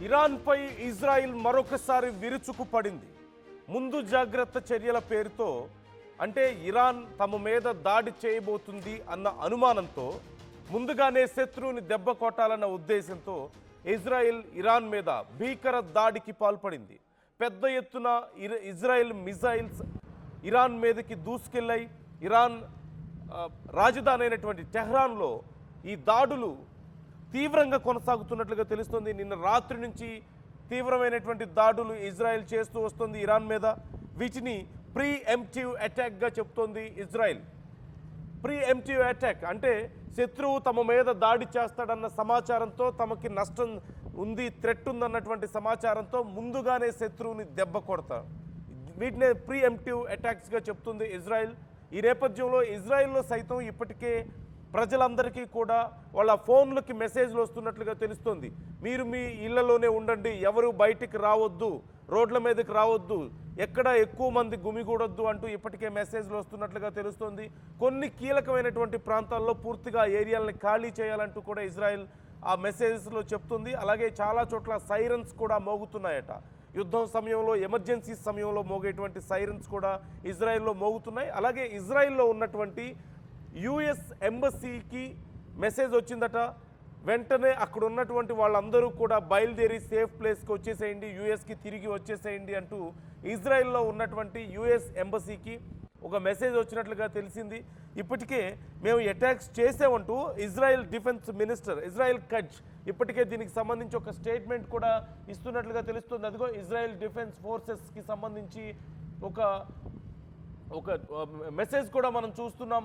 ఇరాన్పై Israel మరొకసారి విరుచుకుపడింది. ముందు జాగ్రత్త చర్యల పేరుతో అంటే ఇరాన్ తమ మీద దాడి చేయబోతుంది అన్న అనుమానంతో ముందుగానే శత్రువుని దెబ్బ కొట్టాలన్న ఉద్దేశంతో ఇజ్రాయిల్ ఇరాన్ మీద భీకర దాడికి పాల్పడింది. పెద్ద ఎత్తున ఇజ్రాయిల్ మిజైల్స్ ఇరాన్ మీదకి దూసుకెళ్లాయి. ఇరాన్ రాజధాని అయినటువంటి టెహ్రాన్లో ఈ దాడులు తీవ్రంగా కొనసాగుతున్నట్లుగా తెలుస్తుంది. నిన్న రాత్రి నుంచి తీవ్రమైనటువంటి దాడులు ఇజ్రాయెల్ చేస్తూ వస్తుంది ఇరాన్ మీద. వీటిని ప్రీ ఎంప్టివ్ అటాక్గా చెప్తోంది ఇజ్రాయెల్. ప్రీ ఎంప్టివ్ అటాక్ అంటే శత్రువు తమ మీద దాడి చేస్తాడన్న సమాచారంతో, తమకి నష్టం ఉంది, థ్రెట్ ఉందన్నటువంటి సమాచారంతో ముందుగానే శత్రువుని దెబ్బ కొడతారు. వీటినే ప్రీ ఎంప్టివ్ అటాక్స్గా చెప్తుంది ఇజ్రాయెల్. ఈ నేపథ్యంలో ఇజ్రాయెల్లో సైతం ఇప్పటికే ప్రజలందరికీ కూడా వాళ్ళ ఫోన్లకి మెసేజ్లు వస్తున్నట్లుగా తెలుస్తుంది. మీరు మీ ఇళ్లలోనే ఉండండి, ఎవరు బయటికి రావద్దు, రోడ్ల మీదకి రావద్దు, ఎక్కడ ఎక్కువ మంది గుమిగూడొద్దు అంటూ ఇప్పటికే మెసేజ్లు వస్తున్నట్లుగా తెలుస్తుంది. కొన్ని కీలకమైనటువంటి ప్రాంతాల్లో పూర్తిగా ఏరియాలని ఖాళీ చేయాలంటూ కూడా ఇజ్రాయెల్ ఆ మెసేజెస్లో చెప్తుంది. అలాగే చాలా చోట్ల సైరన్స్ కూడా మోగుతున్నాయట. యుద్ధం సమయంలో, ఎమర్జెన్సీ సమయంలో మోగేటువంటి సైరన్స్ కూడా ఇజ్రాయెల్లో మోగుతున్నాయి. అలాగే ఇజ్రాయెల్లో ఉన్నటువంటి యుఎస్ ఎంబసీకి మెసేజ్ వచ్చిందట. వెంటనే అక్కడ ఉన్నటువంటి వాళ్ళందరూ కూడా బయలుదేరి సేఫ్ ప్లేస్కి వచ్చేసేయండి, యుఎస్కి తిరిగి వచ్చేసేయండి అంటూ ఇజ్రాయెల్లో ఉన్నటువంటి యుఎస్ ఎంబసీకి ఒక మెసేజ్ వచ్చినట్లుగా తెలిసింది. ఇప్పటికే మేము అటాక్స్ చేసామంటూ Israel defence minister Israel Katz ఇప్పటికే దీనికి సంబంధించి ఒక స్టేట్మెంట్ కూడా ఇస్తున్నట్లుగా తెలుస్తుంది. అదిగో ఇజ్రాయెల్ డిఫెన్స్ ఫోర్సెస్కి సంబంధించి ఒక మెసేజ్ కూడా మనం చూస్తున్నాం.